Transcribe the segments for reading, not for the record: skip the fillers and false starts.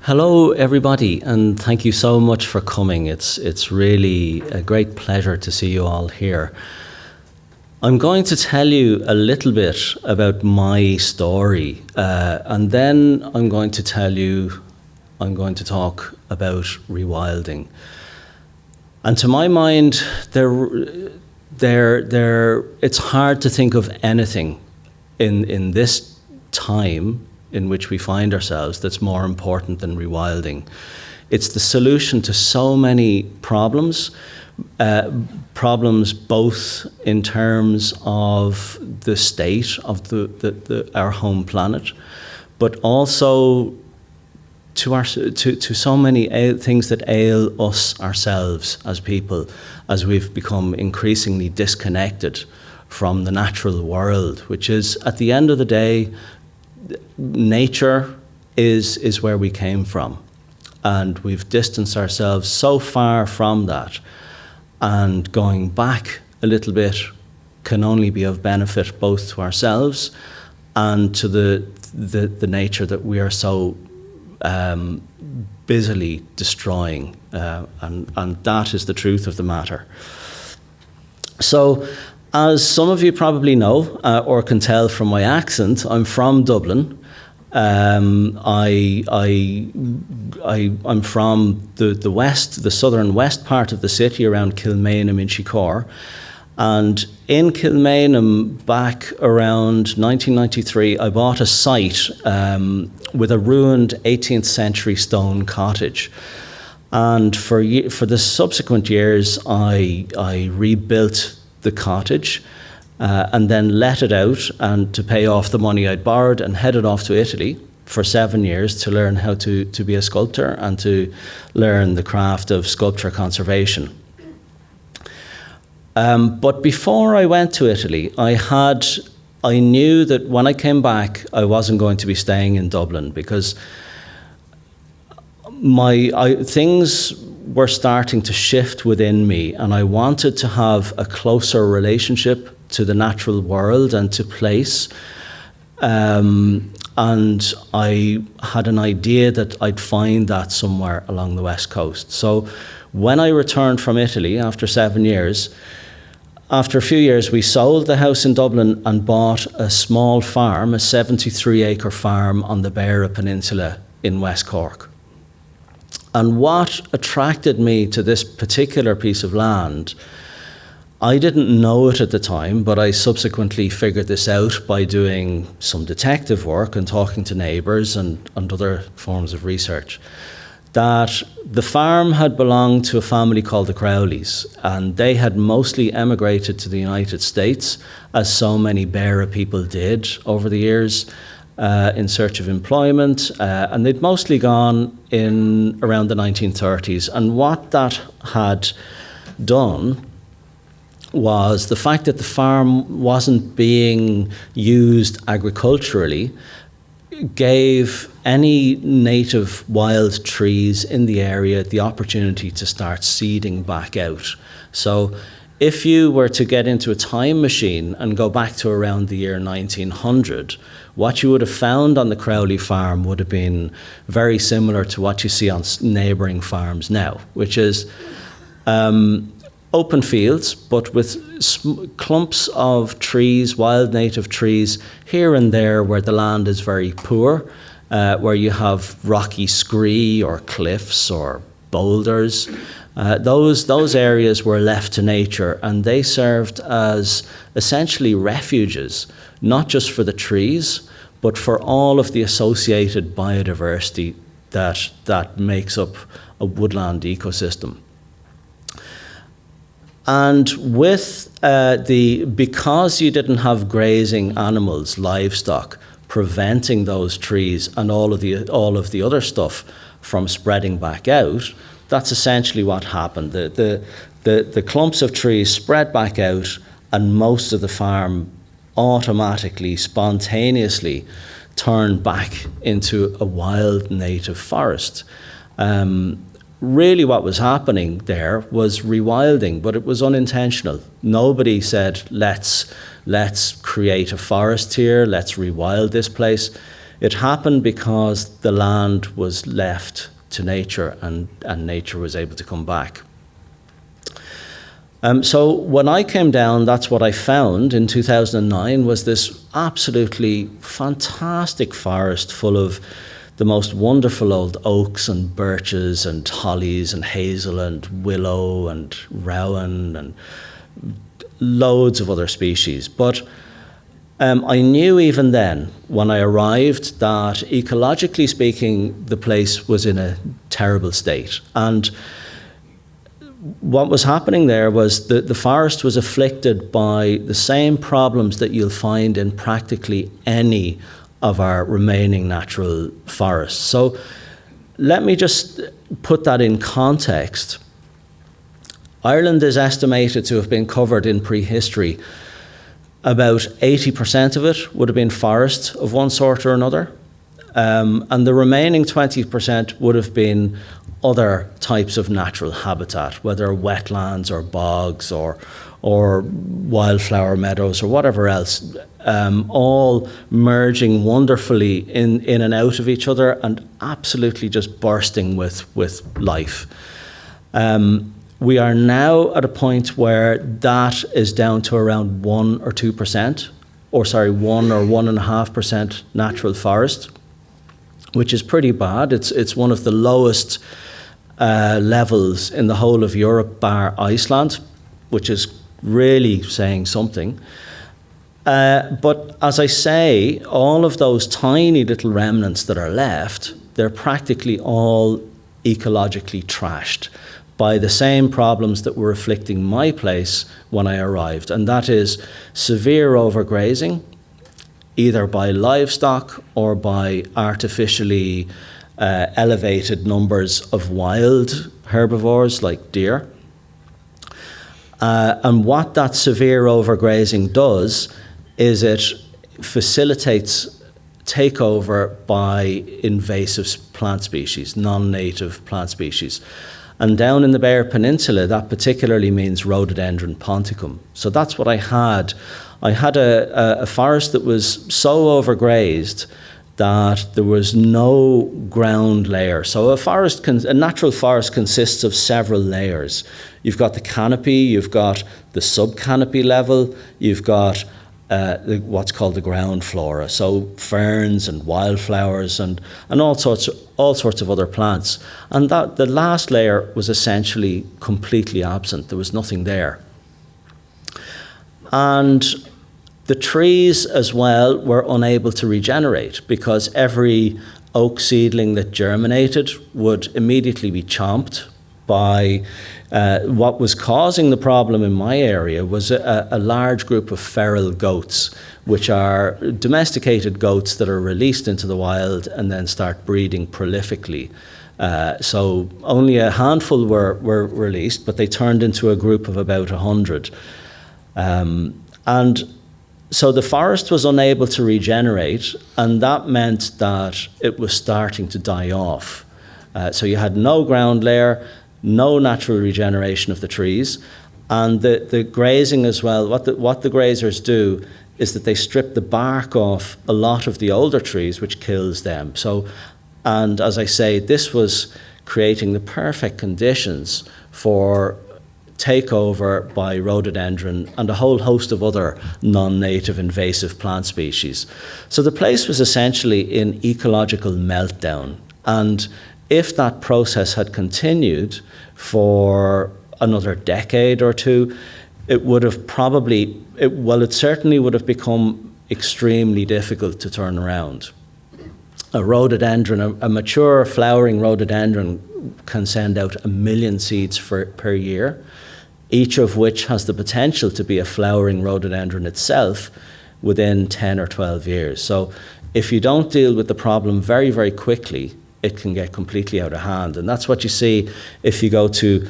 Hello, everybody, and thank you so much for coming. It's really a great pleasure to see you all here. I'm going to tell you a little bit about my story, and then I'm going to talk about rewilding. And to my mind, it's hard to think of anything in this time in which we find ourselves that's more important than rewilding. It's the solution to so many problems both in terms of the state of our home planet, but also to so many things that ail us ourselves as people, as we've become increasingly disconnected from the natural world, which is, at the end of the day, nature is where we came from, and we've distanced ourselves so far from that, and going back a little bit can only be of benefit both to ourselves and to the nature that we are so busily destroying, and that is the truth of the matter. So, as some of you probably know, or can tell from my accent, I'm from Dublin. I'm from the west, the southern west part of the city, around Kilmainham in Cork. And in Kilmainham, back around 1993, I bought a site with a ruined 18th century stone cottage. And for the subsequent years, I rebuilt the cottage and then let it out and to pay off the money I'd borrowed, and headed off to Italy for 7 years to learn how to be a sculptor and to learn the craft of sculpture conservation. But before I went to Italy, I knew that when I came back, I wasn't going to be staying in Dublin, because things were starting to shift within me, and I wanted to have a closer relationship to the natural world and to place. And I had an idea that I'd find that somewhere along the west coast. So when I returned from Italy after 7 years, after a few years, we sold the house in Dublin and bought a small farm, a 73-acre farm on the Beara Peninsula in West Cork. And what attracted me to this particular piece of land, I didn't know it at the time, but I subsequently figured this out by doing some detective work and talking to neighbours and other forms of research, that the farm had belonged to a family called the Crowleys, and they had mostly emigrated to the United States, as so many Beara people did over the years, in search of employment, and they'd mostly gone in around the 1930s. And what that had done was the fact that the farm wasn't being used agriculturally gave any native wild trees in the area the opportunity to start seeding back out. So if you were to get into a time machine and go back to around the year 1900, what you would have found on the Crowley farm would have been very similar to what you see on neighbouring farms now, which is open fields, but with clumps of trees, wild native trees, here and there where the land is very poor, where you have rocky scree or cliffs or boulders. Those areas were left to nature, and they served as essentially refuges, not just for the trees, but for all of the associated biodiversity that makes up a woodland ecosystem. And with because you didn't have grazing animals, livestock, preventing those trees and all of the other stuff from spreading back out, that's essentially what happened. The clumps of trees spread back out, and most of the farm automatically, spontaneously turned back into a wild native forest. Really what was happening there was rewilding, but it was unintentional. Nobody said, let's create a forest here, let's rewild this place. It happened because the land was left to nature, and nature was able to come back. So when I came down, that's what I found in 2009, was this absolutely fantastic forest full of the most wonderful old oaks and birches and hollies and hazel and willow and rowan and loads of other species. But I knew even then, when I arrived, that ecologically speaking, the place was in a terrible state. And what was happening there was the forest was afflicted by the same problems that you'll find in practically any of our remaining natural forests. So let me just put that in context. Ireland is estimated to have been covered in prehistory. About 80% of it would have been forest of one sort or another. And the remaining 20% would have been other types of natural habitat, whether wetlands or bogs or wildflower meadows or whatever else, all merging wonderfully in and out of each other and absolutely just bursting with life. We are now at a point where that is down to around 1 or 2%, 1 or 1.5% natural forest, which is pretty bad. It's one of the lowest levels in the whole of Europe, bar Iceland, which is really saying something. But as I say, all of those tiny little remnants that are left, they're practically all ecologically trashed by the same problems that were afflicting my place when I arrived, and that is severe overgrazing, either by livestock or by artificially elevated numbers of wild herbivores like deer. And what that severe overgrazing does is it facilitates takeover by invasive plant species, non-native plant species. And down in the Beara Peninsula, that particularly means rhododendron ponticum. So that's what I had. I had a forest that was so overgrazed that there was no ground layer. So a natural forest consists of several layers. You've got the canopy, you've got the subcanopy level, you've got what's called the ground flora, so ferns and wildflowers and all sorts of other plants. And that the last layer was essentially completely absent. There was nothing there. And the trees as well were unable to regenerate because every oak seedling that germinated would immediately be chomped by what was causing the problem in my area was a large group of feral goats, which are domesticated goats that are released into the wild and then start breeding prolifically. So only a handful were released, but they turned into a group of about 100. And so the forest was unable to regenerate, and that meant that it was starting to die off. So you had no ground layer, no natural regeneration of the trees, and the grazing as well. What the grazers do is that they strip the bark off a lot of the older trees, which kills them. So, and as I say, this was creating the perfect conditions for takeover by rhododendron and a whole host of other non-native invasive plant species. So the place was essentially in ecological meltdown. And if that process had continued for another decade or two, it would have it certainly would have become extremely difficult to turn around. A rhododendron, a mature flowering rhododendron can send out 1 million seeds per year, each of which has the potential to be a flowering rhododendron itself within 10 or 12 years. So if you don't deal with the problem very, very quickly, it can get completely out of hand. And that's what you see if you go to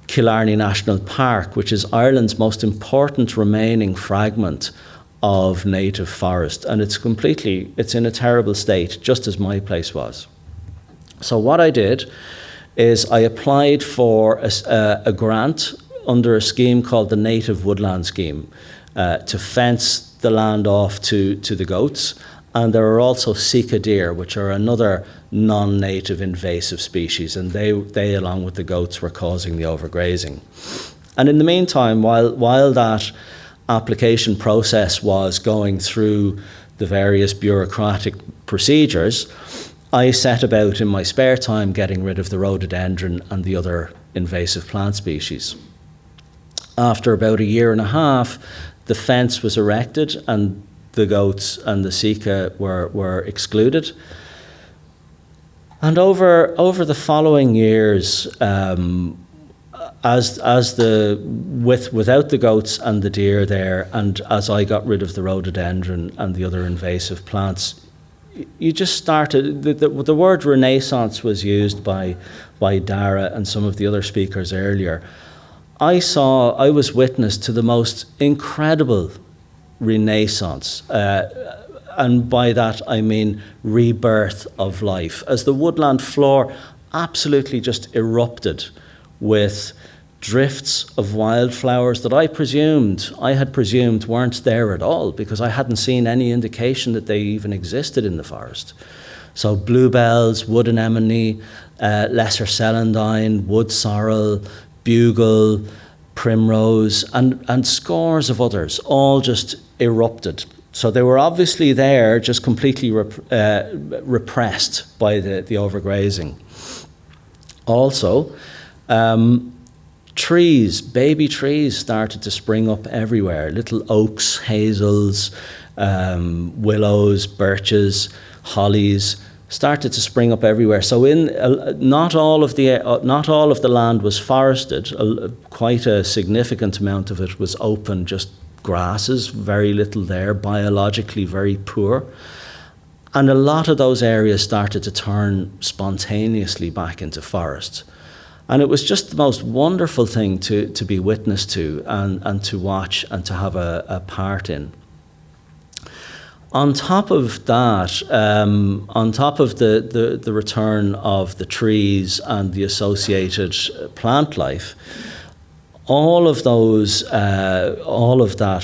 Killarney National Park, which is Ireland's most important remaining fragment of native forest. And it's in a terrible state, just as my place was. So what I did is I applied for a grant under a scheme called the Native Woodland Scheme to fence the land off to the goats And there are also sika deer, which are another non-native invasive species, and they along with the goats were causing the overgrazing. And in the meantime, while that application process was going through the various bureaucratic procedures, I set about in my spare time getting rid of the rhododendron and the other invasive plant species. After about 1.5 years, the fence was erected and the goats and the sika were excluded. And over the following years, without the goats and the deer there, and as I got rid of the rhododendron and the other invasive plants, you just started, the word renaissance was used by Dara and some of the other speakers earlier. I was witness to the most incredible renaissance, and by that I mean rebirth of life, as the woodland floor absolutely just erupted with drifts of wildflowers that I had presumed weren't there at all, because I hadn't seen any indication that they even existed in the forest. So bluebells, wood anemone, lesser celandine, wood sorrel, bugle, primrose, and scores of others, all just erupted. So they were obviously there, just completely repressed by the overgrazing. Also, trees, baby trees started to spring up everywhere. Little oaks, hazels, willows, birches, hollies started to spring up everywhere. So not all of the land was forested. Quite a significant amount of it was open, just grasses, very little there, biologically very poor. And a lot of those areas started to turn spontaneously back into forest. And it was just the most wonderful thing to be witness to and to watch and to have a part in. On top of that, on top of the return of the trees and the associated plant life, all of that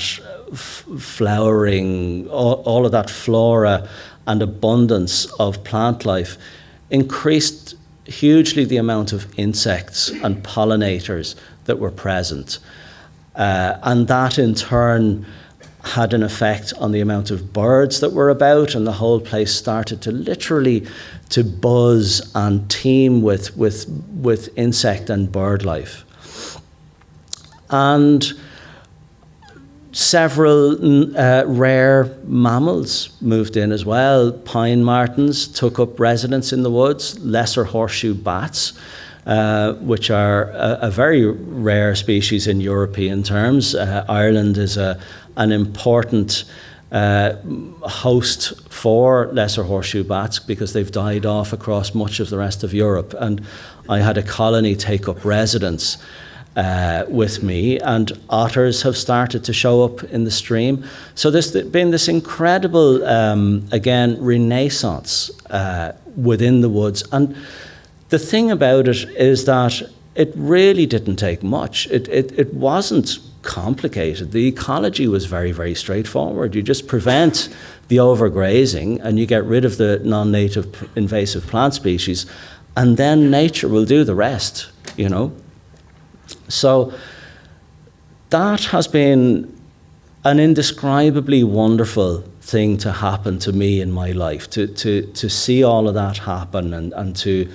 flowering, all of that flora and abundance of plant life increased hugely the amount of insects and pollinators that were present. And that in turn had an effect on the amount of birds that were about, and the whole place started to literally to buzz and teem with insect and bird life. And several rare mammals moved in as well. Pine martens took up residence in the woods, lesser horseshoe bats, which are a very rare species in European terms. Ireland is an important host for lesser horseshoe bats because they've died off across much of the rest of Europe. And I had a colony take up residence with me, and otters have started to show up in the stream. So there's been this incredible, again, renaissance within the woods. And the thing about it is that it really didn't take much. It wasn't complicated. The ecology was very, very straightforward. You just prevent the overgrazing and you get rid of the non-native invasive plant species, and then nature will do the rest, you know. So that has been an indescribably wonderful thing to happen to me in my life, to see all of that happen and to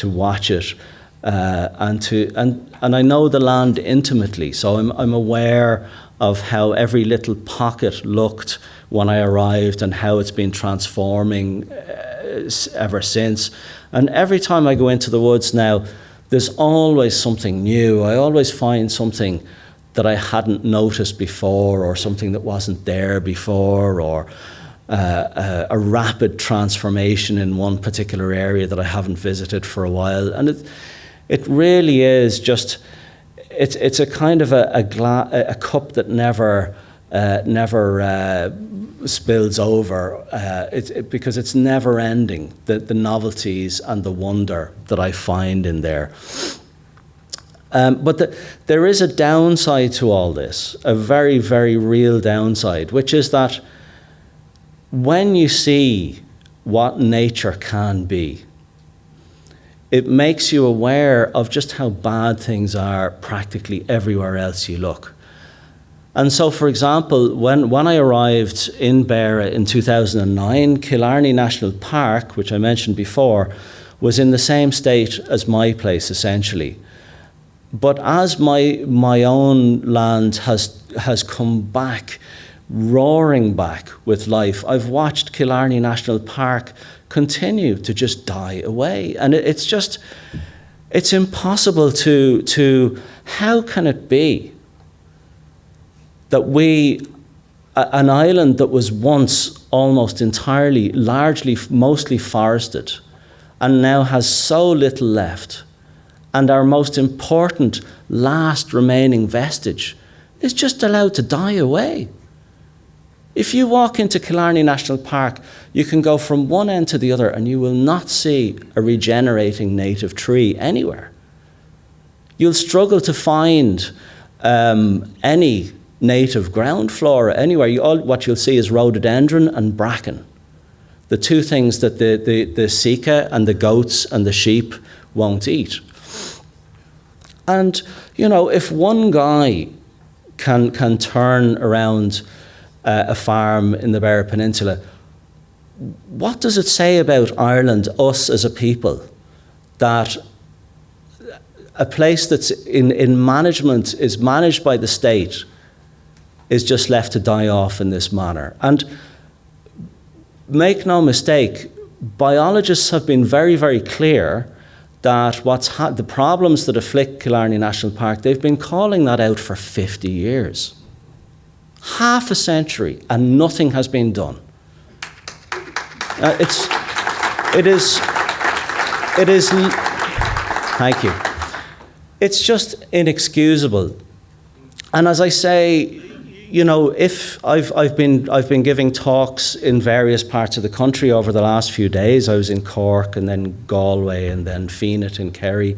watch it, and I know the land intimately, so I'm aware of how every little pocket looked when I arrived and how it's been transforming ever since. And every time I go into the woods now, there's always something new. I always find something that I hadn't noticed before, or something that wasn't there before, or a rapid transformation in one particular area that I haven't visited for a while. And it really is just, it's a kind of a cup that never spills over, because it's never ending, the novelties and the wonder that I find in there. But there is a downside to all this, a very, very real downside, which is that when you see what nature can be, it makes you aware of just how bad things are practically everywhere else you look. And so, for example, when I arrived in Beara in 2009, Killarney National Park, which I mentioned before, was in the same state as my place, essentially. But as my own land has come back, roaring back with life, I've watched Killarney National Park continue to just die away. And it's impossible to how can it be that an island that was once almost entirely, largely, mostly forested, and now has so little left, and our most important, last remaining vestige is just allowed to die away. If you walk into Killarney National Park, you can go from one end to the other and you will not see a regenerating native tree anywhere. You'll struggle to find any native ground flora anywhere. What you'll see is rhododendron and bracken, the two things that the sika and the goats and the sheep won't eat. And, you know, if one guy can turn around a farm in the Beara Peninsula, what does it say about Ireland, us as a people, that a place that's in management, is managed by the state, is just left to die off in this manner? And make no mistake, biologists have been very, very clear that the problems that afflict Killarney National Park, they've been calling that out for 50 years. Half a century, and nothing has been done. It is. Thank you. It's just inexcusable. And as I say, you know, if I've been giving talks in various parts of the country over the last few days. I was in Cork and then Galway and then Feenet and Kerry.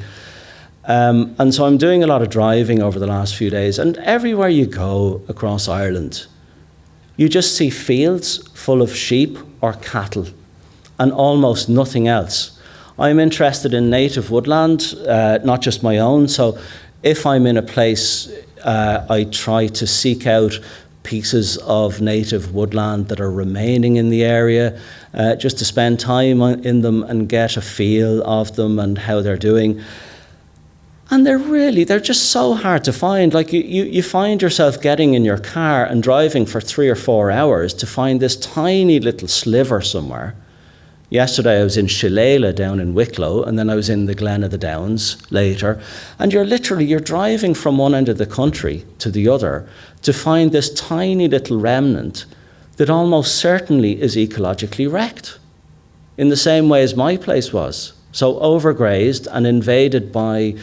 And so I'm doing a lot of driving over the last few days, and everywhere you go across Ireland, you just see fields full of sheep or cattle and almost nothing else. I'm interested in native woodland, not just my own, so if I'm in a place, I try to seek out pieces of native woodland that are remaining in the area, just to spend time in them and get a feel of them and how they're doing. And they're just so hard to find. Like you find yourself getting in your car and driving for 3 or 4 hours to find this tiny little sliver somewhere. Yesterday I was in Shillelagh down in Wicklow, and then I was in the Glen of the Downs later. And you're driving from one end of the country to the other to find this tiny little remnant that almost certainly is ecologically wrecked, in the same way as my place was. So overgrazed and invaded by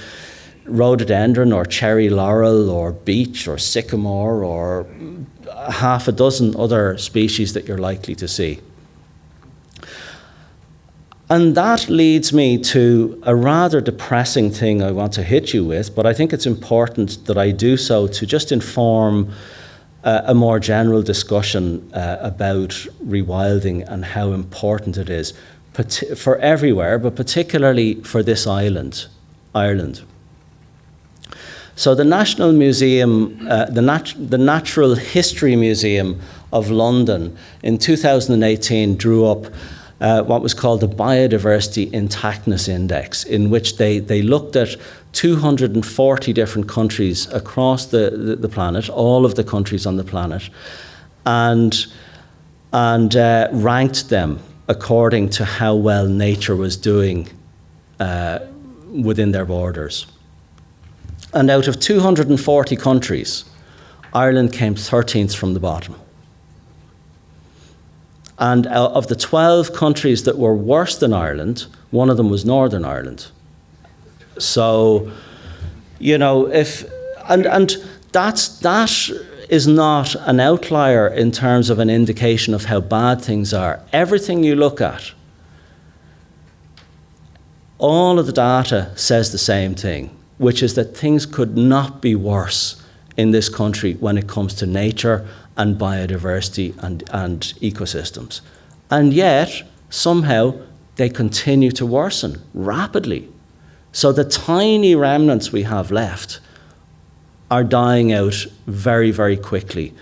rhododendron or cherry laurel or beech or sycamore or half a dozen other species that you're likely to see. And that leads me to a rather depressing thing I want to hit you with, but I think it's important that I do so to just inform a more general discussion about rewilding and how important it is for everywhere, but particularly for this island, Ireland. So the National Museum, the Natural History Museum of London in 2018 drew up what was called the Biodiversity Intactness Index, in which they looked at 240 different countries across the planet, all of the countries on the planet, and ranked them according to how well nature was doing within their borders. And out of 240 countries, Ireland came 13th from the bottom. And of the 12 countries that were worse than Ireland, one of them was Northern Ireland. So, you know, that is not an outlier in terms of an indication of how bad things are. Everything you look at, all of the data says the same thing, which is that things could not be worse in this country when it comes to nature and biodiversity and ecosystems. And yet, somehow, they continue to worsen rapidly. So the tiny remnants we have left are dying out very, very quickly.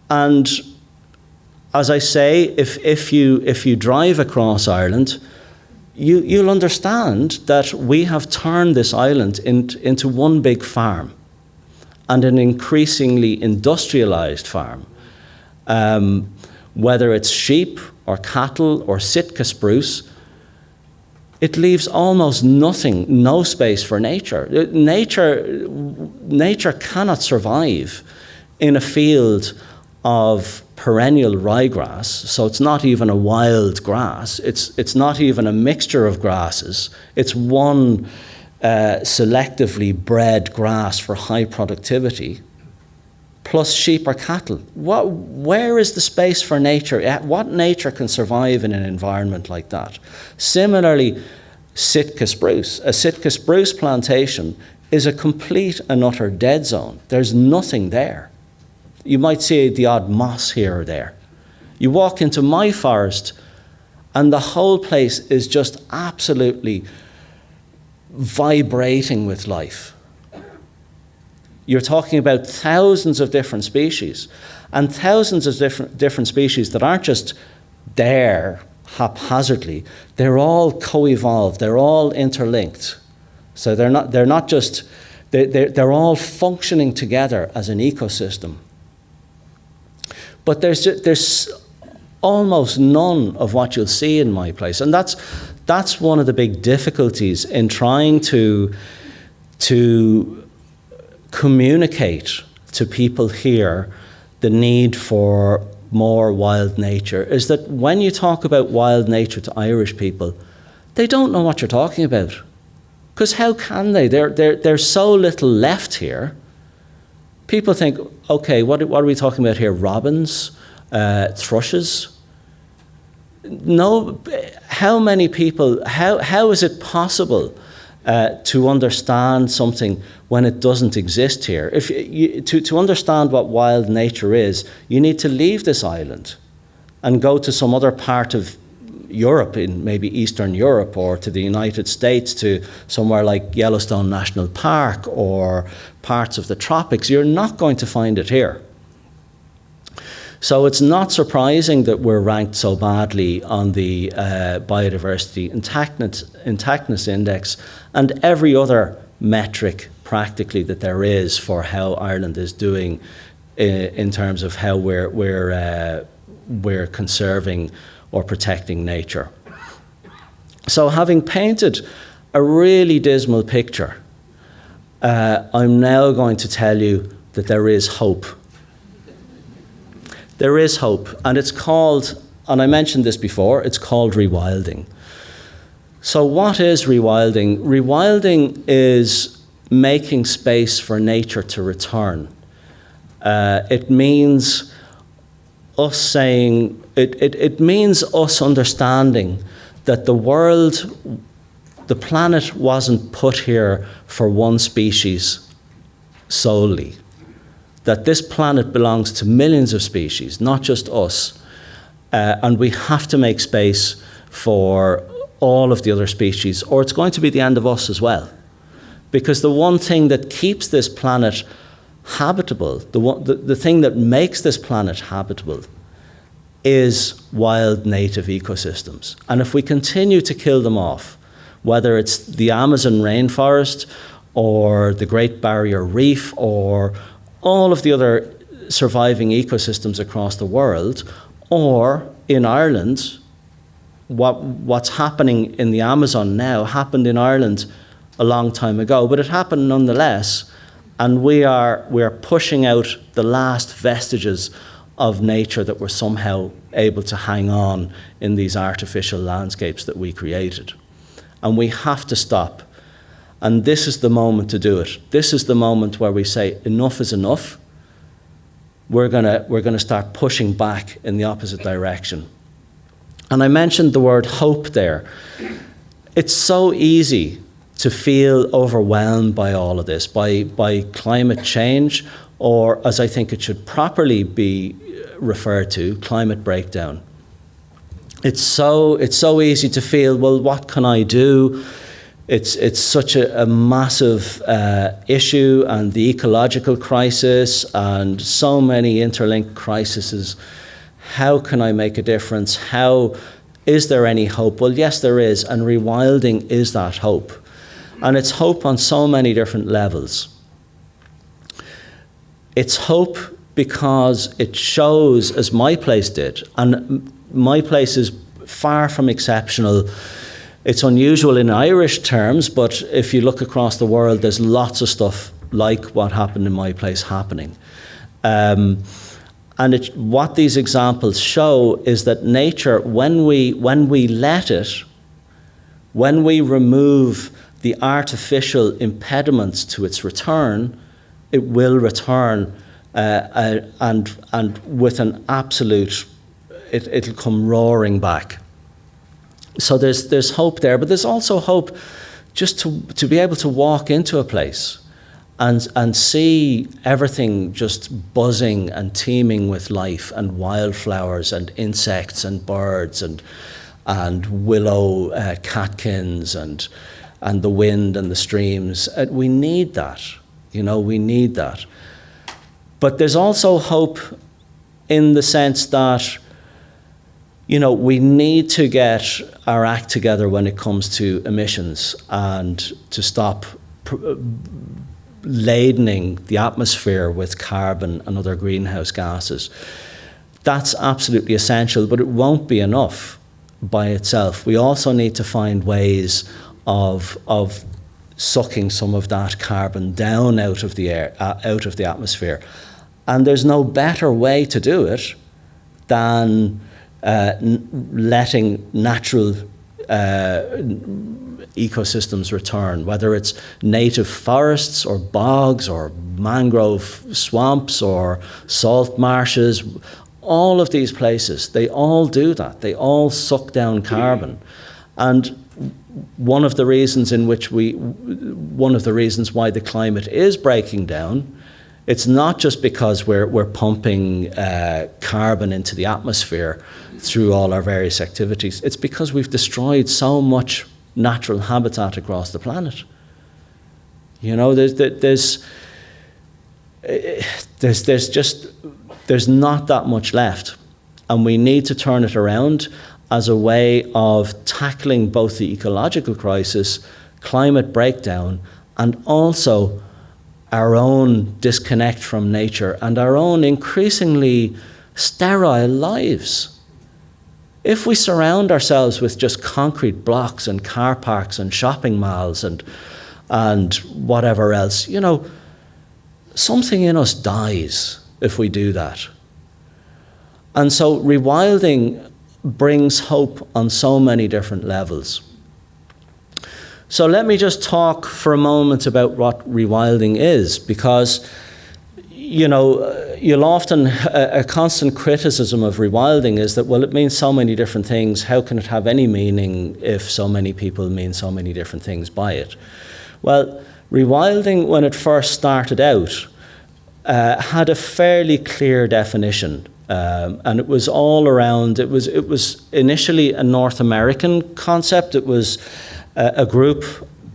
And as I say, if you drive across Ireland, you'll understand that we have turned this island into one big farm, and an increasingly industrialized farm. Whether it's sheep or cattle or Sitka spruce, it leaves almost nothing, no space for nature. Nature cannot survive in a field of perennial ryegrass, so it's not even a wild grass. It's not even a mixture of grasses. It's one selectively bred grass for high productivity, plus sheep or cattle. Where is the space for nature? What nature can survive in an environment like that? Similarly, Sitka spruce. A Sitka spruce plantation is a complete and utter dead zone. There's nothing there. You might see the odd moss here or there. You walk into my forest and the whole place is just absolutely vibrating with life. You're talking about thousands of different species, and thousands of different species that aren't just there haphazardly. They're all co-evolved. They're all interlinked. So they're not just. They're all functioning together as an ecosystem. But there's almost none of what you'll see in my place, and that's one of the big difficulties in trying to communicate to people here the need for more wild nature, is that when you talk about wild nature to Irish people, they don't know what you're talking about. Because how can they? There's so little left here. People think, okay, what are we talking about here? Robins, thrushes? No, how many people, how is it possible to understand something when it doesn't exist here? To understand what wild nature is, you need to leave this island and go to some other part of Europe, in maybe Eastern Europe, or to the United States, to somewhere like Yellowstone National Park or parts of the tropics. You're not going to find it here. So it's not surprising that we're ranked so badly on the biodiversity intactness index and every other metric practically that there is for how Ireland is doing in terms of how we're conserving or protecting nature. So having painted a really dismal picture, I'm now going to tell you that there is hope. There is hope, and it's called, and I mentioned this before, it's called rewilding. So what is rewilding? Rewilding is making space for nature to return. It means us saying, it means us understanding that the world, the planet wasn't put here for one species solely. That this planet belongs to millions of species, not just us. And we have to make space for all of the other species, or it's going to be the end of us as well. Because the one thing that keeps this planet habitable, the thing that makes this planet habitable, is wild native ecosystems. And if we continue to kill them off, whether it's the Amazon rainforest or the Great Barrier Reef or all of the other surviving ecosystems across the world, or in Ireland, what's happening in the Amazon now happened in Ireland a long time ago, but it happened nonetheless, and we are pushing out the last vestiges of nature that we're somehow able to hang on in these artificial landscapes that we created. And we have to stop. And this is the moment to do it. This is the moment where we say enough is enough. We're gonna start pushing back in the opposite direction. And I mentioned the word hope there. It's so easy to feel overwhelmed by all of this, by climate change or as I think it should properly be referred to, climate breakdown. It's so easy to feel, well, what can I do? It's such a massive issue, and the ecological crisis and so many interlinked crises. How can I make a difference? Is there any hope? Well, yes, there is, and rewilding is that hope. And it's hope on so many different levels. It's hope because it shows, as my place did, and my place is far from exceptional. It's unusual in Irish terms, but if you look across the world, there's lots of stuff like what happened in my place happening. And what these examples show is that nature, when we let it, when we remove the artificial impediments to its return, it will return, and with an absolute, it'll come roaring back. So there's hope there, but there's also hope just to be able to walk into a place and see everything just buzzing and teeming with life, and wildflowers and insects and birds and willow catkins and the wind and the streams. We need that, we need that. But there's also hope in the sense that we need to get our act together when it comes to emissions and to stop ladening the atmosphere with carbon and other greenhouse gases. That's absolutely essential, but it won't be enough by itself. We also need to find ways of sucking some of that carbon down out of the air, out of the atmosphere. And there's no better way to do it than letting natural ecosystems return, whether it's native forests or bogs or mangrove swamps or salt marshes. All of these places, they all do that. They all suck down carbon. And one of the reasons why the climate is breaking down, it's not just because we're pumping carbon into the atmosphere through all our various activities. It's because we've destroyed so much natural habitat across the planet. There's not that much left, and we need to turn it around as a way of tackling both the ecological crisis, climate breakdown, and also our own disconnect from nature and our own increasingly sterile lives. If we surround ourselves with just concrete blocks and car parks and shopping malls and whatever else, something in us dies if we do that. And so rewilding brings hope on so many different levels. So let me just talk for a moment about what rewilding is, because you'll often, a constant criticism of rewilding is that, well, it means so many different things. How can it have any meaning if so many people mean so many different things by it? Well, rewilding, when it first started out, had a fairly clear definition. And it was all around, it was initially a North American concept. It was a group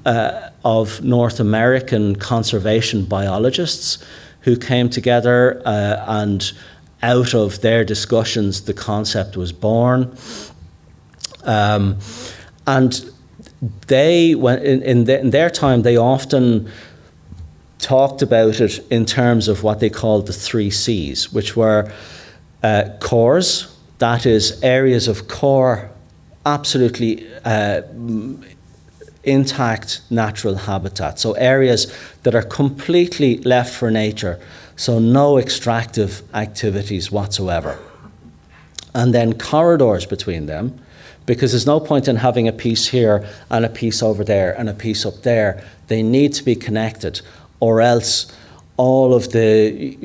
of North American conservation biologists who came together, and out of their discussions, the concept was born. And they, in their time, they often talked about it in terms of what they called the 3 Cs, which were cores, that is areas of core, absolutely intact natural habitat. So areas that are completely left for nature, so no extractive activities whatsoever. And then corridors between them, because there's no point in having a piece here and a piece over there and a piece up there. They need to be connected, or else all of the,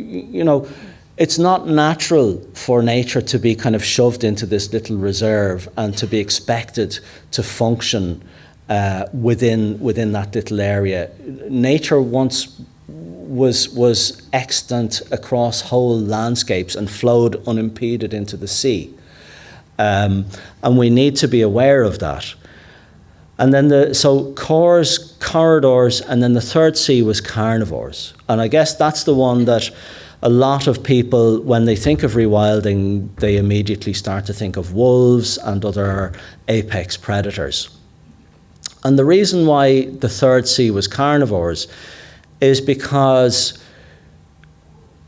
it's not natural for nature to be kind of shoved into this little reserve and to be expected to function within that little area. Nature wants was extant across whole landscapes and flowed unimpeded into the sea. And we need to be aware of that. And then so cores, corridors, and then the third C was carnivores. And I guess that's the one that a lot of people, when they think of rewilding, they immediately start to think of wolves and other apex predators. And the reason why the third C was carnivores is because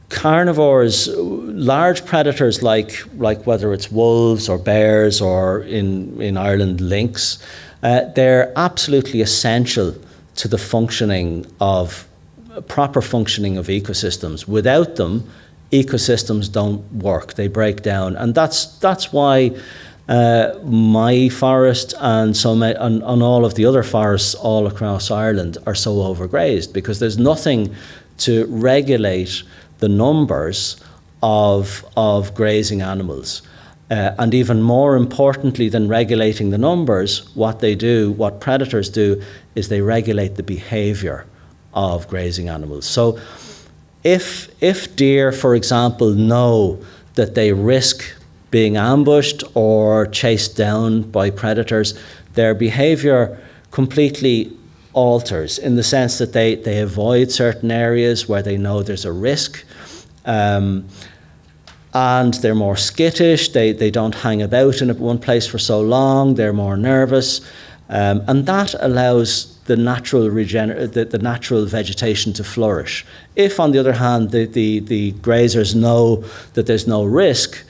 carnivores, large predators like whether it's wolves or bears or in Ireland lynx, they're absolutely essential to the proper functioning of ecosystems. Without them, ecosystems don't work; they break down, and that's why my forest and all of the other forests all across Ireland are so overgrazed, because there's nothing to regulate the numbers of grazing animals. And even more importantly than regulating the numbers, what predators do is they regulate the behavior of grazing animals. So if deer, for example, know that they risk being ambushed or chased down by predators, their behavior completely alters, in the sense that they avoid certain areas where they know there's a risk. And they're more skittish, they don't hang about in one place for so long, they're more nervous, and that allows the natural vegetation to flourish. If, on the other hand, the grazers know that there's no risk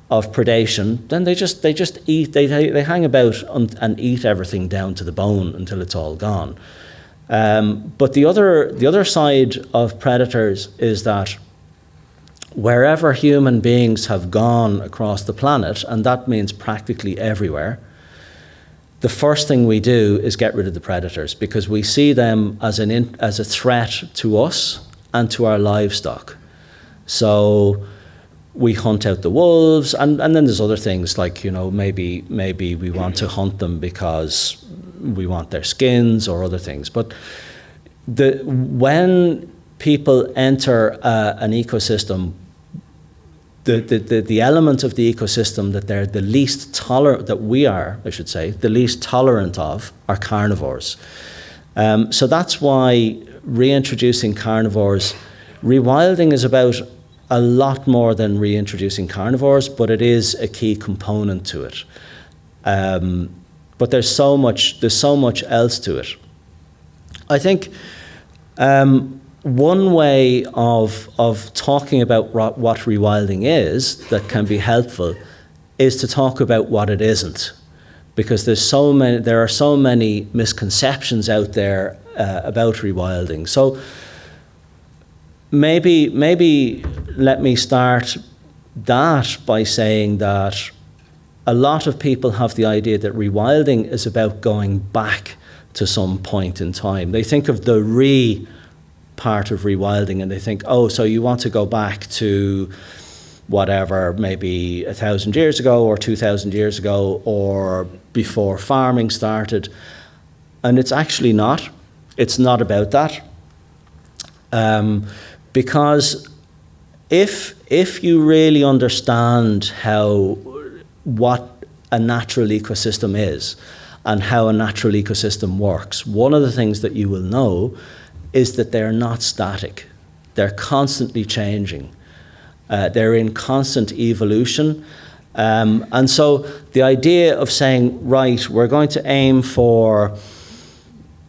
of predation, then they just eat, they hang about and eat everything down to the bone until it's all gone. But the other side of predators is that wherever human beings have gone across the planet, and that means practically everywhere, the first thing we do is get rid of the predators, because we see them as a threat to us and to our livestock. So we hunt out the wolves, and then there's other things like, maybe we want to hunt them because we want their skins or other things. But when people enter an ecosystem, the element of the ecosystem that they're the least tolerant, that we are, I should say, the least tolerant of, are carnivores. So that's why reintroducing carnivores, rewilding is about a lot more than reintroducing carnivores, but it is a key component to it. But there's so much else to it. I think one way of talking about what rewilding is that can be helpful is to talk about what it isn't, because there are so many misconceptions out there about rewilding. So maybe let me start that by saying that a lot of people have the idea that rewilding is about going back to some point in time. They think of the part of rewilding and they think, so you want to go back to whatever, maybe 1,000 years ago or 2,000 years ago, or before farming started. And it's actually not. It's not about that. Because if you really understand what a natural ecosystem is and how a natural ecosystem works, one of the things that you will know is that they're not static. They're constantly changing. They're in constant evolution. And so the idea of saying, right, we're going to aim for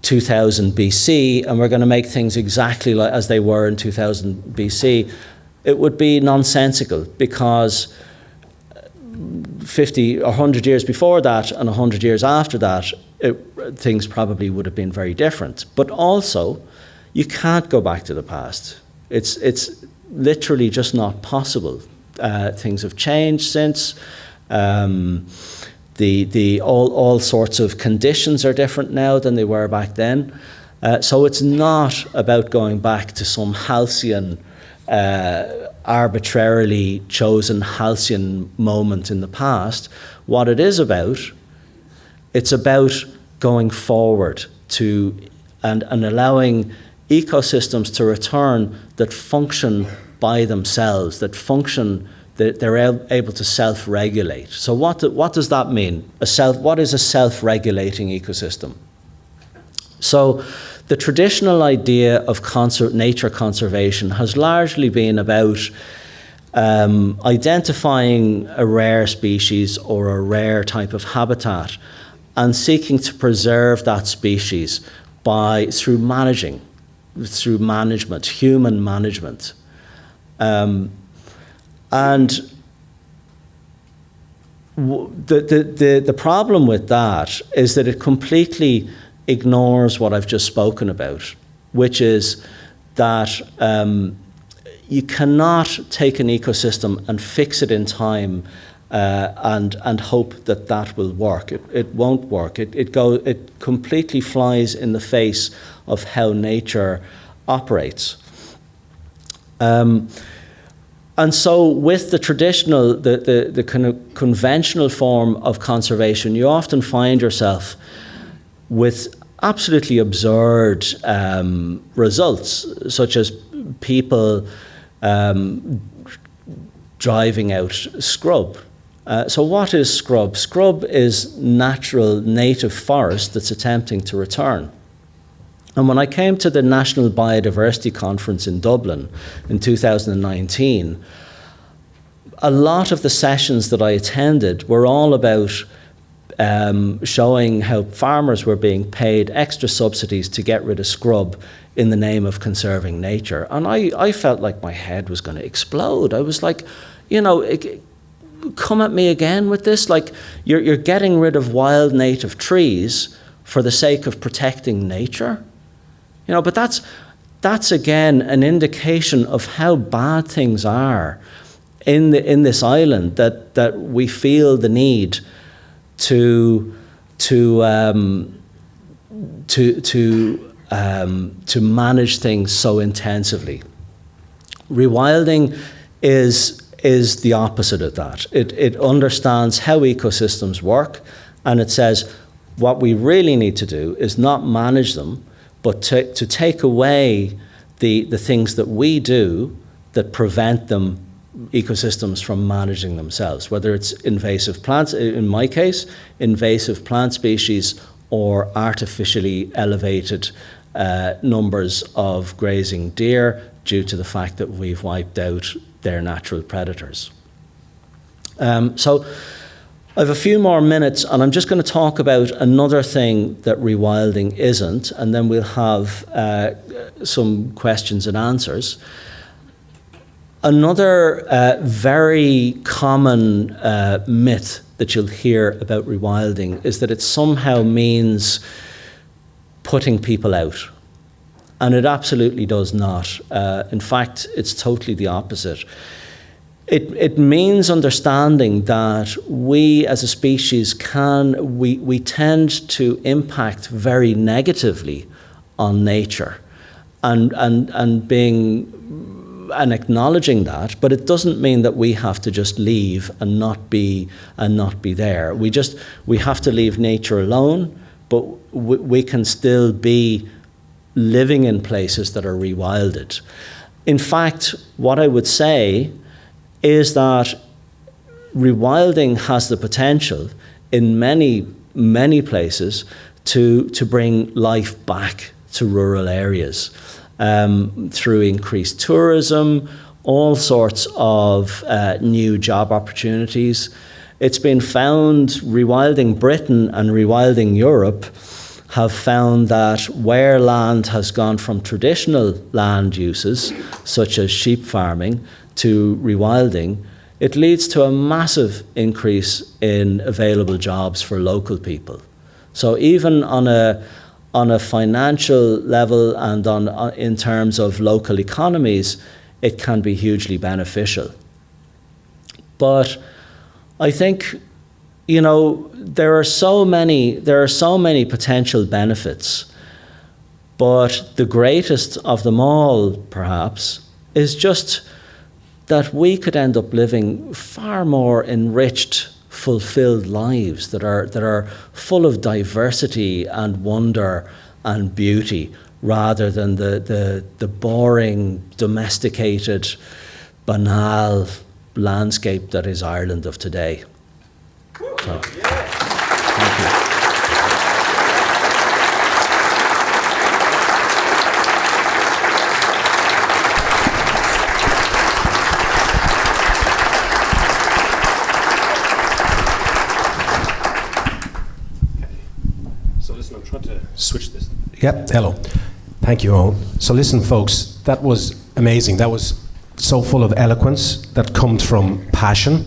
2000 BC and we're going to make things exactly like as they were in 2000 BC, it would be nonsensical, because 50 or 100 years before that and 100 years after that, things probably would have been very different. But also, you can't go back to the past. It's literally just not possible. Things have changed since. All sorts of conditions are different now than they were back then. So it's not about going back to some halcyon, arbitrarily chosen halcyon moment in the past. What it is about, it's about going forward to and allowing ecosystems to return that function by themselves, that they're able to self-regulate. So what does that mean? What is a self-regulating ecosystem? So the traditional idea of nature conservation has largely been about identifying a rare species or a rare type of habitat and seeking to preserve that species through management, human management. And the problem with that is that it completely ignores what I've just spoken about, which is that you cannot take an ecosystem and fix it in time and hope that will work. It won't work. It completely flies in the face of how nature operates. And so with the traditional, the kind of conventional form of conservation, you often find yourself with absolutely absurd results, such as people driving out scrub. So what is scrub? Scrub is natural native forest that's attempting to return. And when I came to the National Biodiversity Conference in Dublin in 2019, a lot of the sessions that I attended were all about showing how farmers were being paid extra subsidies to get rid of scrub in the name of conserving nature. And I felt like my head was going to explode. I was like, come at me again with this? Like, you're getting rid of wild native trees for the sake of protecting nature? But that's again an indication of how bad things are in this island, that we feel the need to manage things so intensively. Rewilding is the opposite of that. It understands how ecosystems work, and it says what we really need to do is not manage them, but to take away the things that we do that prevent ecosystems from managing themselves, whether it's invasive plants, in my case, invasive plant species, or artificially elevated numbers of grazing deer due to the fact that we've wiped out their natural predators. So I have a few more minutes, and I'm just going to talk about another thing that rewilding isn't, and then we'll have some questions and answers. Another very common myth that you'll hear about rewilding is that it somehow means putting people out. And it absolutely does not. In fact, it's totally the opposite. It means understanding that we as a species we tend to impact very negatively on nature and acknowledging that, but it doesn't mean that we have to just leave and not be there. We have to leave nature alone, but we can still be living in places that are rewilded. In fact, what I would say is that rewilding has the potential in many, many places to bring life back to rural areas through increased tourism, all sorts of new job opportunities. It's been found, Rewilding Britain and Rewilding Europe have found that where land has gone from traditional land uses, such as sheep farming, to rewilding, it leads to a massive increase in available jobs for local people. So even on a financial level and in terms of local economies, it can be hugely beneficial. But I think, there are so many potential benefits, but the greatest of them all, perhaps, is just that we could end up living far more enriched, fulfilled lives that are full of diversity and wonder and beauty, rather than the boring, domesticated, banal landscape that is Ireland of today. So, thank you. Switch this. Yep, hello. Thank you, Eoghan. So listen, folks, that was amazing. That was so full of eloquence, that comes from passion,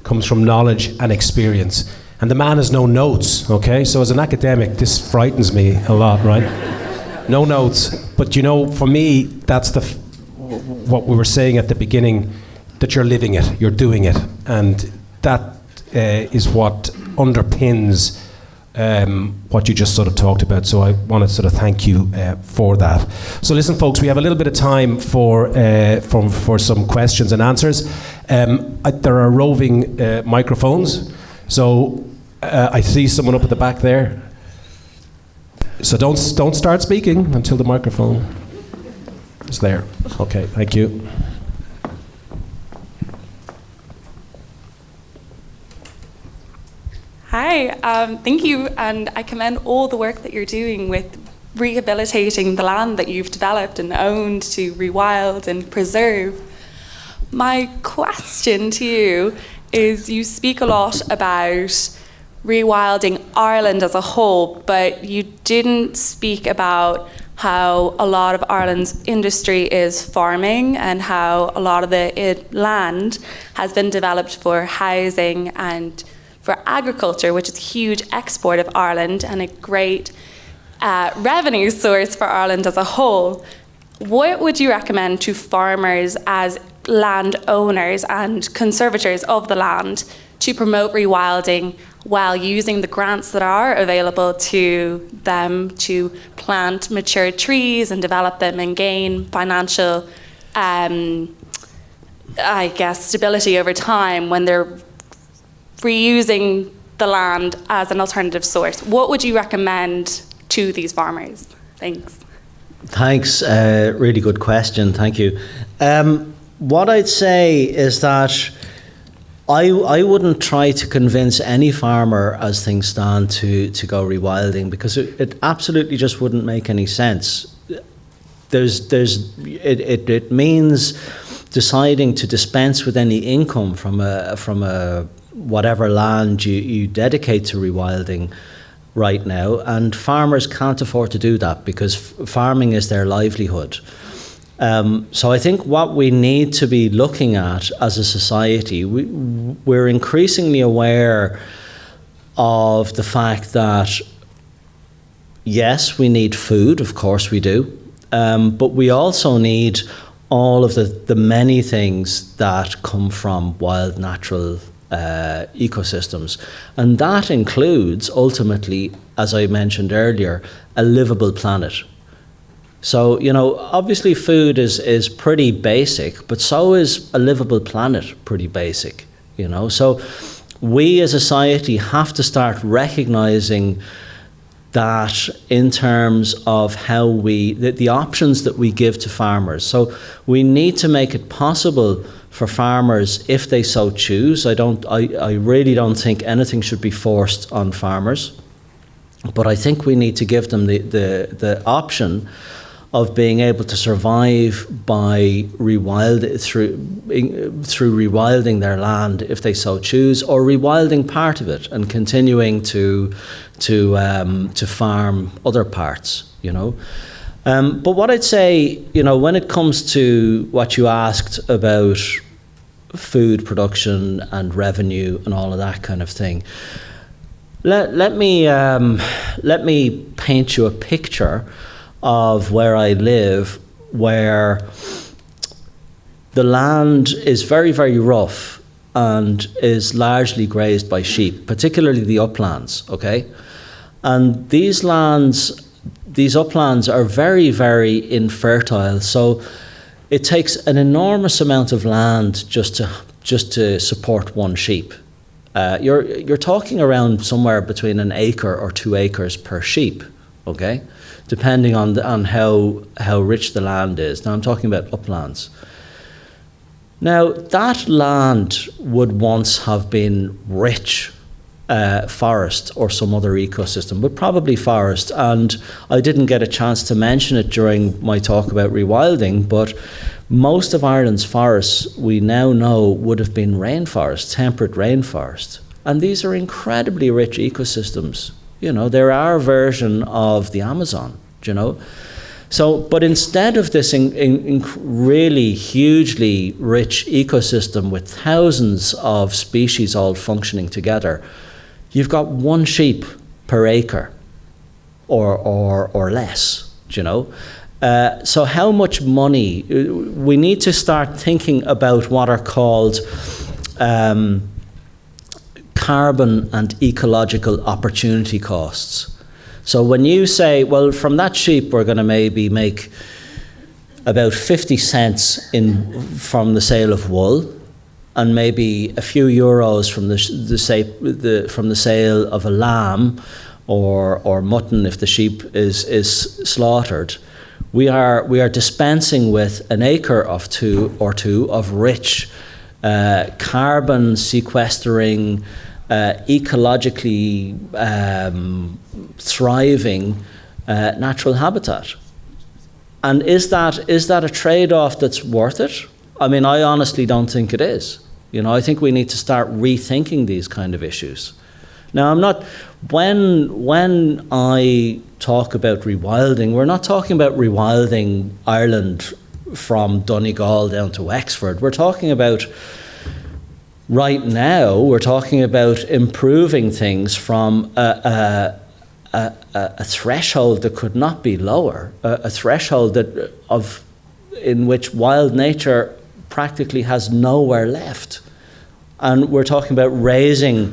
comes from knowledge and experience. And the man has no notes, okay? So as an academic, this frightens me a lot, right? No notes. But you know, for me, that's what we were saying at the beginning, that you're living it, you're doing it. And that is what underpins what you just sort of talked about. So I want to sort of thank you for that. So listen, folks, we have a little bit of time for some questions and answers. There are roving microphones. So I see someone up at the back there. So don't start speaking until the microphone is there. Okay, thank you. Hi, thank you, and I commend all the work that you're doing with rehabilitating the land that you've developed and owned to rewild and preserve. My question to you is, you speak a lot about rewilding Ireland as a whole, but you didn't speak about how a lot of Ireland's industry is farming and how a lot of the land has been developed for housing and for agriculture, which is a huge export of Ireland and a great revenue source for Ireland as a whole. What would you recommend to farmers as landowners and conservators of the land to promote rewilding while using the grants that are available to them to plant mature trees and develop them and gain financial, stability over time when they're reusing the land as an alternative source? What would you recommend to these farmers? Thanks. Thanks, really good question, thank you. What I'd say is that I wouldn't try to convince any farmer as things stand to go rewilding, because it absolutely just wouldn't make any sense. It means deciding to dispense with any income from a whatever land you dedicate to rewilding right now, and farmers can't afford to do that because farming is their livelihood. So I think what we need to be looking at as a society, we're increasingly aware of the fact that yes, we need food, of course we do, but we also need all of the many things that come from wild natural ecosystems, and that includes ultimately, as I mentioned earlier, a livable planet. So, you know, obviously food is pretty basic, but so is a livable planet pretty basic, you know. So we as a society have to start recognizing that in terms of how the options that we give to farmers. So we need to make it possible for farmers, if they so choose. I really don't think anything should be forced on farmers, but I think we need to give them the option of being able to survive by through rewilding their land if they so choose, or rewilding part of it and continuing to farm other parts, you know. But what I'd say, you know, when it comes to what you asked about food production and revenue and all of that kind of thing, let me paint you a picture of where I live, where the land is very, very rough and is largely grazed by sheep, particularly the uplands, okay? And these uplands are very, very infertile, so it takes an enormous amount of land just to support one sheep. You're talking around somewhere between an acre or 2 acres per sheep, okay? depending on how rich the land is. Now I'm talking about uplands. Now that land would once have been rich forest or some other ecosystem, but probably forest. And I didn't get a chance to mention it during my talk about rewilding, but most of Ireland's forests we now know would have been rainforest, temperate rainforest. And these are incredibly rich ecosystems. You know, they're our version of the Amazon, you know. So, but instead of this really hugely rich ecosystem with thousands of species all functioning together, you've got one sheep per acre or less, you know. So how much money, we need to start thinking about what are called carbon and ecological opportunity costs. So when you say, well, from that sheep we're going to maybe make about 50 cents from the sale of wool, and maybe a few euros from the sale of a lamb or mutton if the sheep is slaughtered, we are dispensing with an acre of two of rich carbon sequestering, ecologically thriving natural habitat. And is that a trade-off that's worth it? I mean, I honestly don't think it is. You know, I think we need to start rethinking these kind of issues. Now, when I talk about rewilding, we're not talking about rewilding Ireland from Donegal down to Wexford. We're talking about right now, we're talking about improving things from a threshold that could not be lower, a threshold in which wild nature practically has nowhere left. And we're talking about raising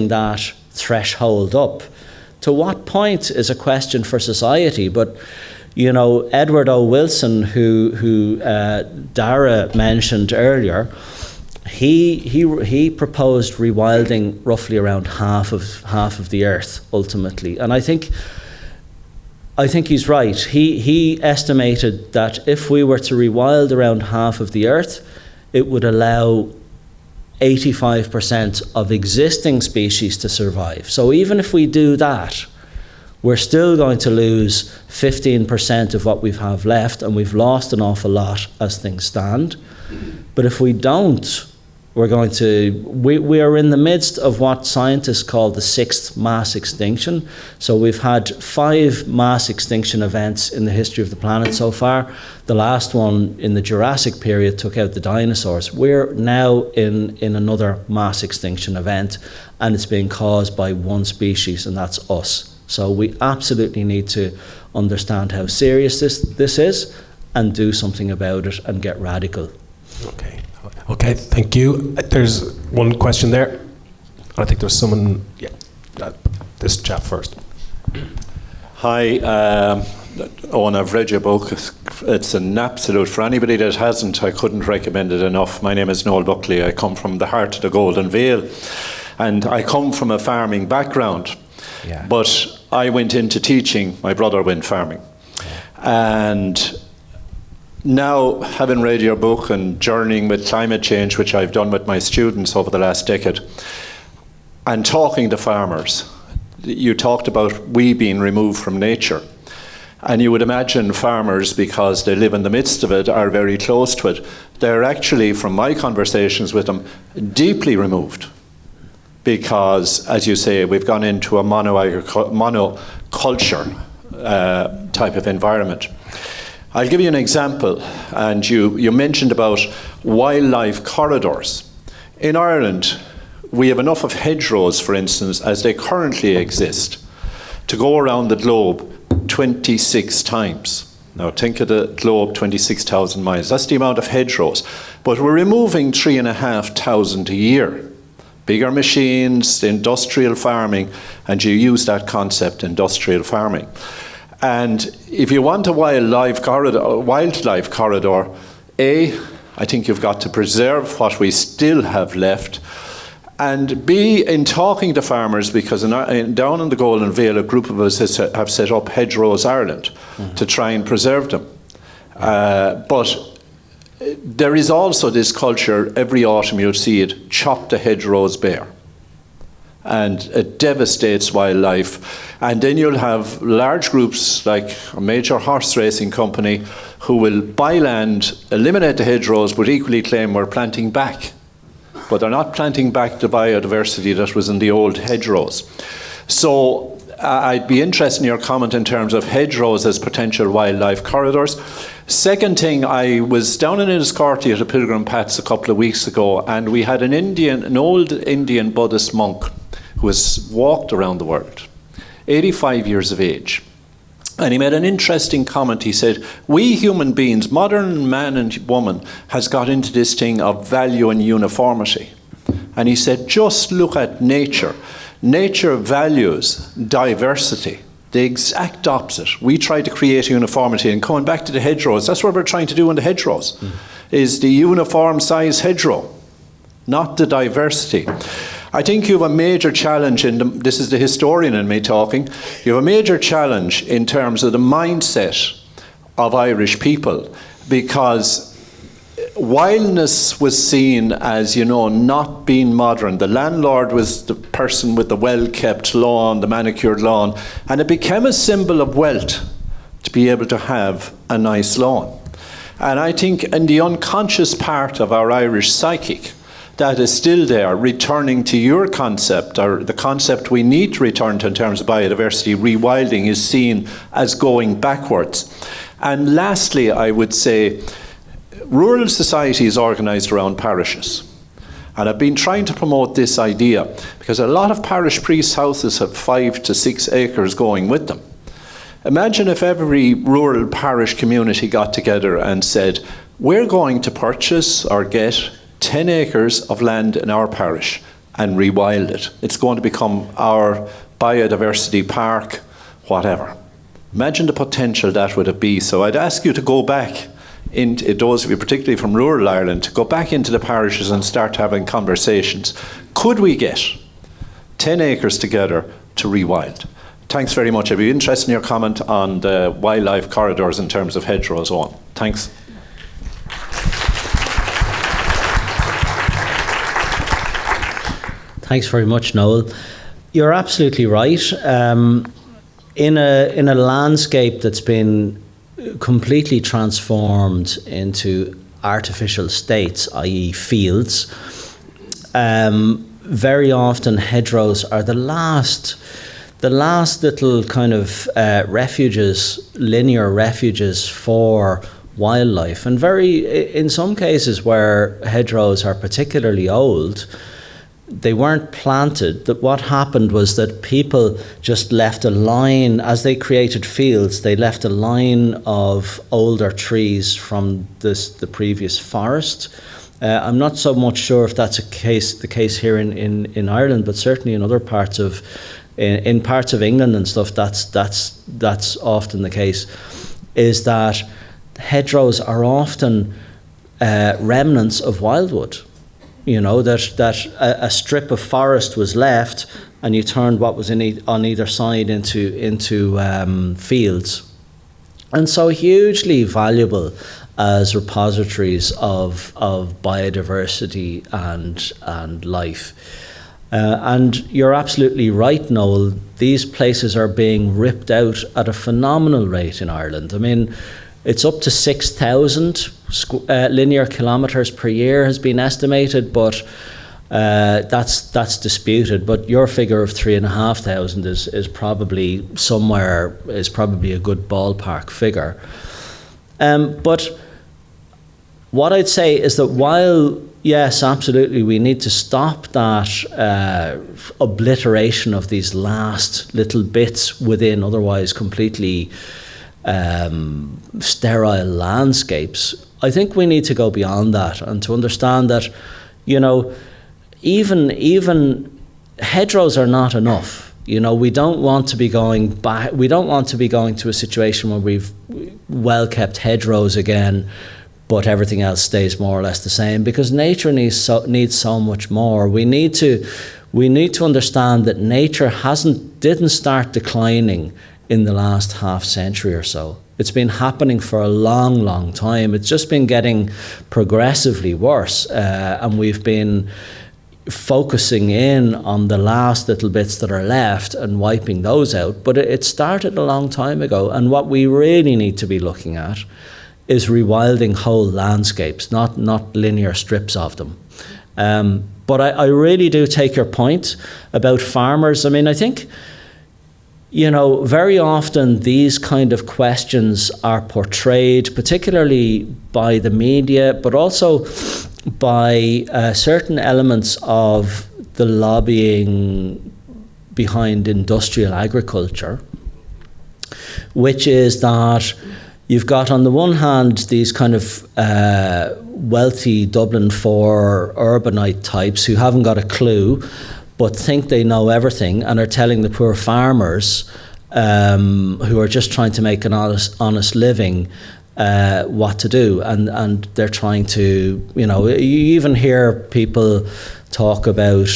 that threshold up. To what point is a question for society, but you know, Edward O. Wilson, who Dara mentioned earlier, he proposed rewilding roughly around half of the earth ultimately, and I think he's right. He estimated that if we were to rewild around half of the earth, it would allow 85% of existing species to survive. So even if we do that, we're still going to lose 15% of what we have left, and we've lost an awful lot as things stand. But if we don't, we are in the midst of what scientists call the 6th mass extinction. So we've had 5 mass extinction events in the history of the planet so far. The last one in the Jurassic period took out the dinosaurs. We're now in another mass extinction event, and it's being caused by one species, and that's us. So we absolutely need to understand how serious this is and do something about it and get radical. Okay, thank you. There's one question there. I think there's someone, this chap first. Hi, Eoghan, I've read your book. It's an absolute, for anybody that hasn't, I couldn't recommend it enough. My name is Noel Buckley. I come from the heart of the Golden Vale, and I come from a farming background. Yeah. But I went into teaching, my brother went farming. And now, having read your book and journeying with climate change, which I've done with my students over the last decade, and talking to farmers, you talked about we being removed from nature. And you would imagine farmers, because they live in the midst of it, are very close to it. They're actually, from my conversations with them, deeply removed. Because, as you say, we've gone into a monoculture type of environment. I'll give you an example, and you mentioned about wildlife corridors. In Ireland, we have enough of hedgerows, for instance, as they currently exist, to go around the globe 26 times. Now think of the globe, 26,000 miles. That's the amount of hedgerows. But we're removing 3,500 a year. Bigger machines, industrial farming, and you use that concept, industrial farming. And if you want a wildlife corridor, I think you've got to preserve what we still have left, And B, in talking to farmers, because down in the Golden Vale, a group of us have set up Hedgerows Ireland to try and preserve them. But there is also this culture, every autumn you'll see it, chop the hedgerows bare. And it devastates wildlife. And then you'll have large groups like a major horse racing company who will buy land, eliminate the hedgerows, but equally claim we're planting back. But they're not planting back the biodiversity that was in the old hedgerows. So I'd be interested in your comment in terms of hedgerows as potential wildlife corridors. Second thing, I was down in Enniscorthy at a pilgrim paths a couple of weeks ago, and we had an old Indian Buddhist monk who has walked around the world, 85 years of age. And he made an interesting comment. He said, we human beings, modern man and woman, has got into this thing of value and uniformity. And he said, just look at nature. Nature values diversity, the exact opposite. We try to create uniformity. And coming back to the hedgerows, that's what we're trying to do in the hedgerows, is the uniform size hedgerow, not the diversity. I think you have a major challenge this is the historian in me talking, you have a major challenge in terms of the mindset of Irish people, because wildness was seen as, not being modern. The landlord was the person with the well-kept lawn, the manicured lawn, and it became a symbol of wealth to be able to have a nice lawn. And I think in the unconscious part of our Irish psychic, that is still there, returning to your concept, or the concept we need to return to in terms of biodiversity, rewilding is seen as going backwards. And lastly, I would say, rural society is organised around parishes. And I've been trying to promote this idea, because a lot of parish priest houses have 5 to 6 acres going with them. Imagine if every rural parish community got together and said, we're going to purchase or get 10 acres of land in our parish and rewild it. It's going to become our biodiversity park, whatever. Imagine the potential that would be. So I'd ask you to go back, those of you particularly from rural Ireland, to go back into the parishes and start having conversations. Could we get 10 acres together to rewild? Thanks very much. I'd be interested in your comment on the wildlife corridors in terms of hedgerows on. Thanks. Thanks very much, Noel. You're absolutely right. In a landscape that's been completely transformed into artificial states, i.e. fields, very often hedgerows are the last little kind of refuges, linear refuges for wildlife. And in some cases where hedgerows are particularly old, they weren't planted. That what happened was that people just left a line, as they created fields, they left a line of older trees from the previous forest. I'm not so much sure if that's the case here in Ireland, but certainly in other parts of parts of England and stuff, that's often the case, is that hedgerows are often remnants of wildwood. That a strip of forest was left, and you turned what was on either side into fields, and so hugely valuable as repositories of biodiversity and life. And you're absolutely right, Noel. These places are being ripped out at a phenomenal rate in Ireland. I mean, it's up to 6,000 linear kilometres per year has been estimated, but that's disputed. But your figure of 3,500 is probably a good ballpark figure. But what I'd say is that while, yes, absolutely, we need to stop that obliteration of these last little bits within otherwise completely sterile landscapes, I think we need to go beyond that and to understand that, even hedgerows are not enough. We don't want to be going back. We don't want to be going to a situation where we've well-kept hedgerows again, but everything else stays more or less the same, because nature needs so much more. We need to understand that nature didn't start declining in the last half century or so. It's been happening for a long, long time. It's just been getting progressively worse, and we've been focusing in on the last little bits that are left and wiping those out. But it started a long time ago, and what we really need to be looking at is rewilding whole landscapes, not linear strips of them. But I really do take your point about farmers. I mean, I think, very often these kind of questions are portrayed, particularly by the media, but also by certain elements of the lobbying behind industrial agriculture, which is that you've got, on the one hand, these kind of wealthy Dublin 4 urbanite types who haven't got a clue but think they know everything and are telling the poor farmers who are just trying to make an honest living what to do. And they're trying to, you even hear people talk about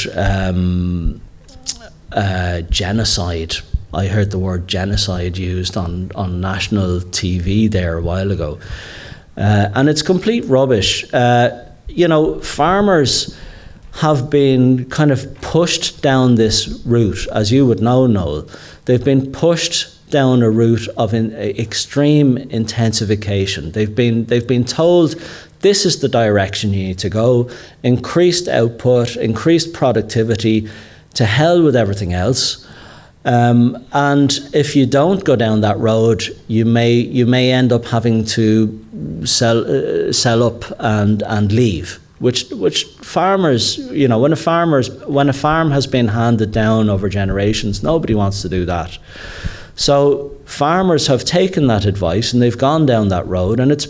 genocide. I heard the word genocide used on national TV there a while ago. And it's complete rubbish. Farmers have been kind of pushed down this route, as you would know, Noel. They've been pushed down a route of extreme intensification. They've been told this is the direction you need to go: increased output, increased productivity, to hell with everything else. And if you don't go down that road, you may end up having to sell up and leave. Which farmers, when a farm has been handed down over generations, nobody wants to do that. So farmers have taken that advice and they've gone down that road, and it's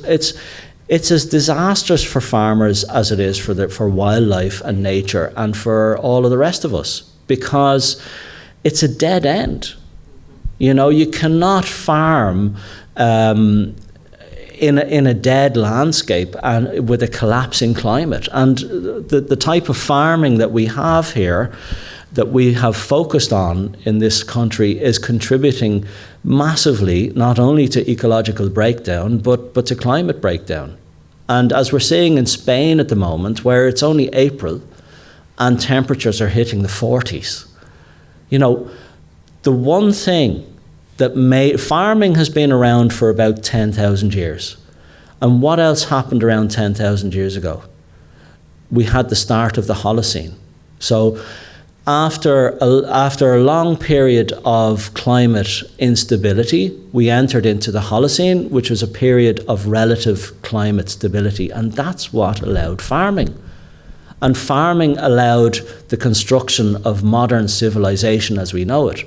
as disastrous for farmers as it is for wildlife and nature and for all of the rest of us, because it's a dead end. You cannot farm in a dead landscape and with a collapsing climate. And the type of farming that we have here, that we have focused on in this country, is contributing massively not only to ecological breakdown but to climate breakdown. And as we're seeing in Spain at the moment, where it's only April and temperatures are hitting the 40s, the one thing that farming has been around for about 10,000 years. And what else happened around 10,000 years ago? We had the start of the Holocene. So after a long period of climate instability, we entered into the Holocene, which was a period of relative climate stability. And that's what allowed farming. And farming allowed the construction of modern civilization as we know it.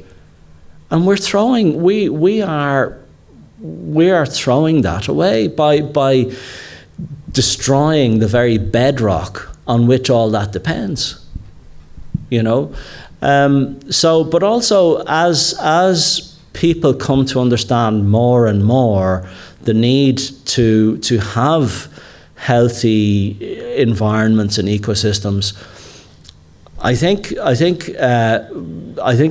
And we are throwing that away by destroying the very bedrock on which all that depends. But also as people come to understand more and more the need to have healthy environments and ecosystems, I think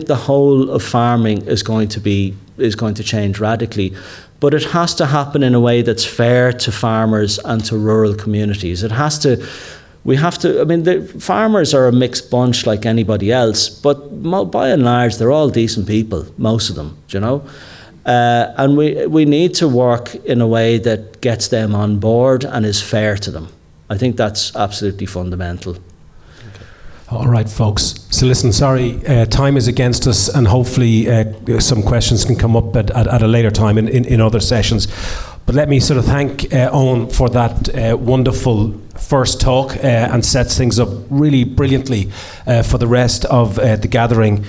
the whole of farming is going to change radically, but it has to happen in a way that's fair to farmers and to rural communities. The farmers are a mixed bunch like anybody else, but by and large they're all decent people, most of them, and we need to work in a way that gets them on board and is fair to them. I think that's absolutely fundamental. All right, folks. So listen, sorry, time is against us, and hopefully some questions can come up at a later time in other sessions. But let me sort of thank Eoghan for that wonderful first talk, and sets things up really brilliantly for the rest of the gathering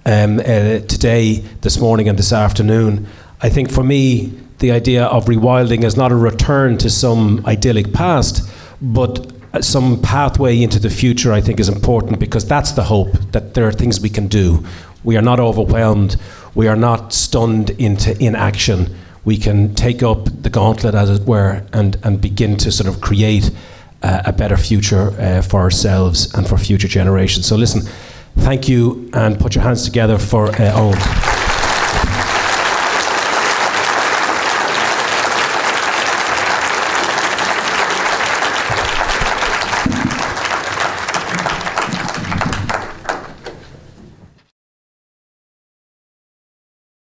today, this morning and this afternoon. I think for me, the idea of rewilding is not a return to some idyllic past, but some pathway into the future, I think, is important, because that's the hope, that there are things we can do. We are not overwhelmed. We are not stunned into inaction. we can take up the gauntlet, as it were, and begin to sort of create a better future for ourselves and for future generations. So listen, thank you, and put your hands together for Eoghan.